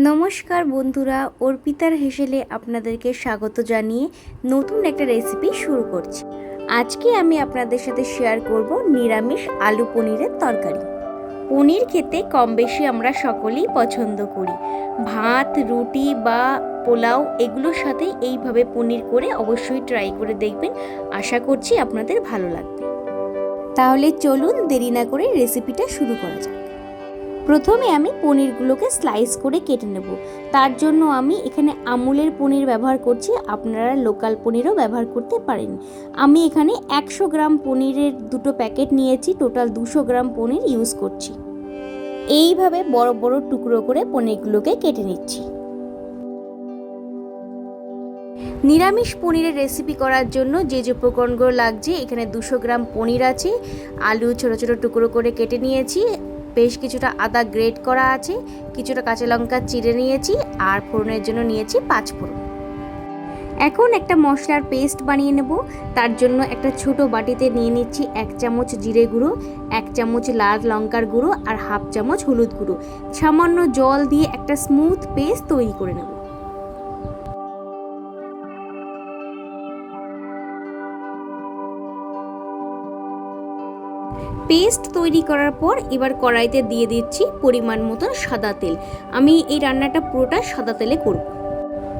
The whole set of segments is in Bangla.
নমস্কার বন্ধুরা, অর্পিতার হেসেলে আপনাদেরকে স্বাগত জানিয়ে নতুন একটা রেসিপি শুরু করছি। আজকে আমি আপনাদের সাথে শেয়ার করব নিরামিষ আলু পনিরের তরকারি। পনির খেতে কম বেশি আমরা সকলেই পছন্দ করি। ভাত, রুটি বা পোলাও এগুলোর সাথে এইভাবে পনির করে অবশ্যই ট্রাই করে দেখবেন। আশা করছি আপনাদের ভালো লাগবে। তাহলে চলুন দেরি না করে রেসিপিটা শুরু করা যাক। প্রথমে আমি পনিরগুলোকে স্লাইস করে কেটে নেব। তার জন্য আমি এখানে আমুলের পনির ব্যবহার করছি, আপনারা লোকাল পনিরও ব্যবহার করতে পারেন। আমি এখানে 100 গ্রাম পনিরের দুটো প্যাকেট নিয়েছি, টোটাল 200 গ্রাম পনির ইউজ করছি। এইভাবে বড় বড় টুকরো করে পনিরগুলোকে কেটে নিচ্ছি। নিরামিষ পনিরের রেসিপি করার জন্য যে উপকরণগুলো লাগছে, এখানে 200 গ্রাম পনির আছে, আলু ছোট ছোট টুকরো করে কেটে নিয়েছি, বেশ কিছুটা আদা গ্রেট করা আছে, কিছুটা কাঁচা লঙ্কা চিড়ে নিয়েছি, আর ফোড়নের জন্য নিয়েছি 5 ফোড়ন। এখন একটা মশলার পেস্ট বানিয়ে নেব। তার জন্য একটা ছোট বাটিতে নিয়ে নিচ্ছি 1 চামচ জিরে গুঁড়ো, 1 চামচ লাল লঙ্কার গুঁড়ো আর হাফ চামচ হলুদ গুঁড়ো। সামান্য জল দিয়ে একটা স্মুথ পেস্ট তৈরি করে নেব। পেস্ট তৈরি করার পর এবার কড়াইতে দিয়ে দিচ্ছি পরিমাণ মতো সাদা তেল। আমি এই রান্নাটা পুরোটা সাদা তেলে করব।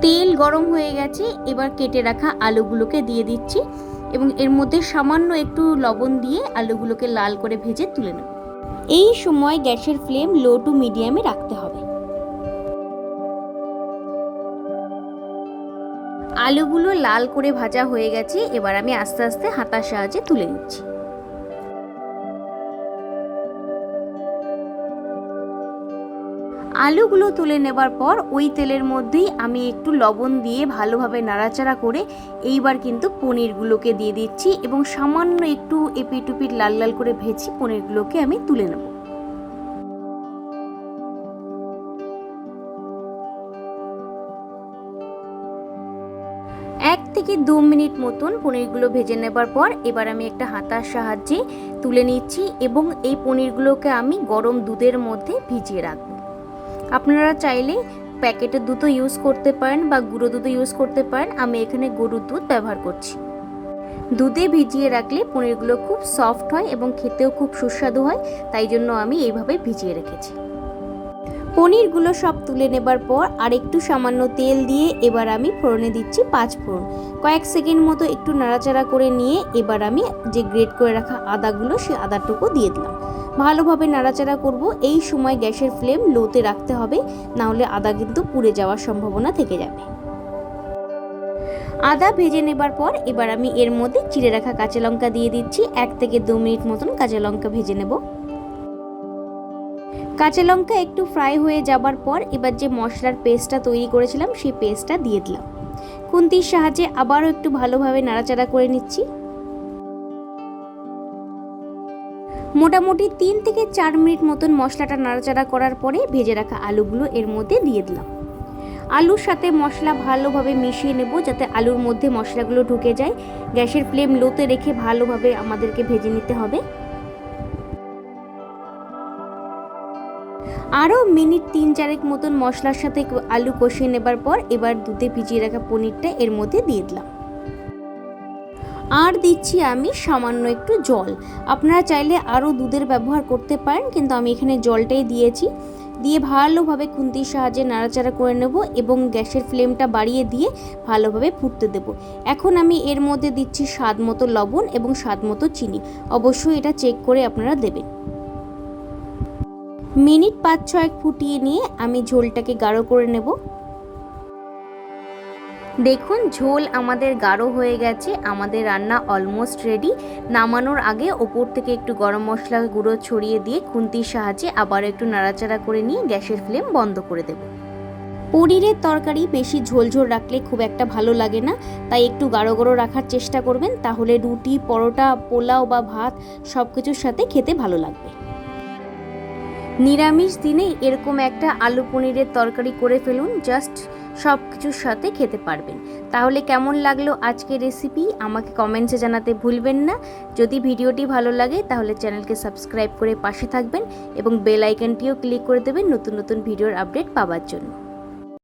তেল গরম হয়ে গেছে, এবার কেটে রাখা আলুগুলোকে দিয়ে দিচ্ছি এবং এর মধ্যে সামান্য একটু লবণ দিয়ে আলুগুলোকে লাল করে ভেজে তুলে নেব। এই সময় গ্যাসের ফ্লেম লো টু মিডিয়ামে রাখতে হবে। আলুগুলো লাল করে ভাজা হয়ে গেছে, এবার আমি আস্তে আস্তে হাতার সাহায্যে তুলে নিচ্ছি। আলুগুলো তুলে নেবার পর ওই তেলের মধ্যেই আমি একটু লবণ দিয়ে ভালোভাবে নাড়াচাড়া করে এইবার কিন্তু পনিরগুলোকে দিয়ে দিচ্ছি এবং সামান্য একটু এপিট ওপিট লাল লাল করে ভেজে পনিরগুলোকে আমি তুলে নেব। এক থেকে 2 মিনিট মতন পনিরগুলো ভেজে নেবার পর এবার আমি একটা হাতার সাহায্যে তুলে নিচ্ছি এবং এই পনিরগুলোকে আমি গরম দুধের মধ্যে ভিজিয়ে রাখবো। আপনারা চাইলে প্যাকেটের দুধও ইউজ করতে পারেন বা গুঁড়ো দুধও ইউজ করতে পারেন। আমি এখানে গরুর দুধ ব্যবহার করছি। দুধে ভিজিয়ে রাখলে পনিরগুলো খুব সফট হয় এবং খেতেও খুব সুস্বাদু হয়, তাই জন্য আমি এইভাবে ভিজিয়ে রেখেছি। পনিরগুলো সব তুলে নেবার পর আর একটু সামান্য তেল দিয়ে এবার আমি ফোড়নে দিচ্ছি 5 ফোড়ন। কয়েক সেকেন্ড মতো একটু নাড়াচাড়া করে নিয়ে এবার আমি যে গ্রেট করে রাখা আদাগুলো, সেই আদাটুকু দিয়ে দিলাম। ভালোভাবে নাড়াচাড়া করব। এই সময় গ্যাসের ফ্লেম লোতে রাখতে হবে, না হলে আদা কিন্তু পুড়ে যাওয়ার সম্ভাবনা থেকে যাবে। আদা ভেজে নেবার পর এবার আমি এর মধ্যে চিড়ে রাখা কাঁচা লঙ্কা দিয়ে দিচ্ছি। 1 থেকে 2 মিনিট মতন কাঁচা লঙ্কা ভেজে নেব। কাঁচা লঙ্কা একটু ফ্রাই হয়ে যাবার পর এবার যে মশলার পেস্টটা তৈরি করেছিলাম সেই পেস্টটা দিয়ে দিলাম। খুন্তির সাহায্যে আবারও একটু ভালোভাবে নাড়াচাড়া করে নিচ্ছি। মোটামুটি 3 থেকে 4 মিনিট মতন মশলাটা নাড়াচাড়া করার পরে ভেজে রাখা আলুগুলো এর মধ্যে দিয়ে দিলাম। আলুর সাথে মশলা ভালোভাবে মিশিয়ে নেব যাতে আলুর মধ্যে মশলাগুলো ঢুকে যায়। গ্যাসের ফ্লেম লোতে রেখে ভালোভাবে আমাদেরকে ভেজে নিতে হবে। আরও মিনিট 3-4 মতন মশলার সাথে আলু কষিয়ে নেবার পর এবার দুধে ভিজিয়ে রাখা পনিরটা এর মধ্যে দিয়ে দিলাম। আর দিচ্ছি আমি সামান্য একটু জল। আপনারা চাইলে আরও দুধের ব্যবহার করতে পারেন, কিন্তু আমি এখানে জলটাই দিয়েছি। দিয়ে ভালোভাবে খুন্তির সাহায্যে নাড়াচাড়া করে নেব এবং গ্যাসের ফ্লেমটা বাড়িয়ে দিয়ে ভালোভাবে ফুটতে দেব। এখন আমি এর মধ্যে দিচ্ছি স্বাদ মতো লবণ এবং স্বাদ মতো চিনি। অবশ্যই এটা চেক করে আপনারা দেবেন। মিনিট 5-6 ফুটিয়ে নিয়ে আমি ঝোলটাকে গাঢ় করে নেব। দেখুন ঝোল আমাদের গাঢ় হয়ে গেছে, আমাদের রান্না অলমোস্ট রেডি। নামানোর আগে ওপর থেকে একটু গরম মশলা গুঁড়ো ছড়িয়ে দিয়ে খুন্তির সাহায্যে আবার একটু নাড়াচাড়া করে নিয়ে গ্যাসের ফ্লেম বন্ধ করে দেব। পনিরের তরকারি বেশি ঝোল ঝোল রাখলে খুব একটা ভালো লাগে না, তাই একটু গাঢ় গাঢ় রাখার চেষ্টা করবেন, তাহলে রুটি, পরোটা, পোলাও বা ভাত সব কিছুর সাথে খেতে ভালো লাগবে। নিরামিষ দিনে এরকম একটা আলু পনিরের তরকারি করে ফেলুন, জাস্ট সব কিছুর সাথে খেতে পারবেন। তাহলে কেমন লাগলো আজকের রেসিপি আমাকে কমেন্টসে জানাতে ভুলবেন না। যদি ভিডিওটি ভালো লাগে তাহলে চ্যানেলকে সাবস্ক্রাইব করে পাশে থাকবেন এবং বেল আইকনটিও ক্লিক করে দেবেন নতুন নতুন ভিডিওর আপডেট পাওয়ার জন্য।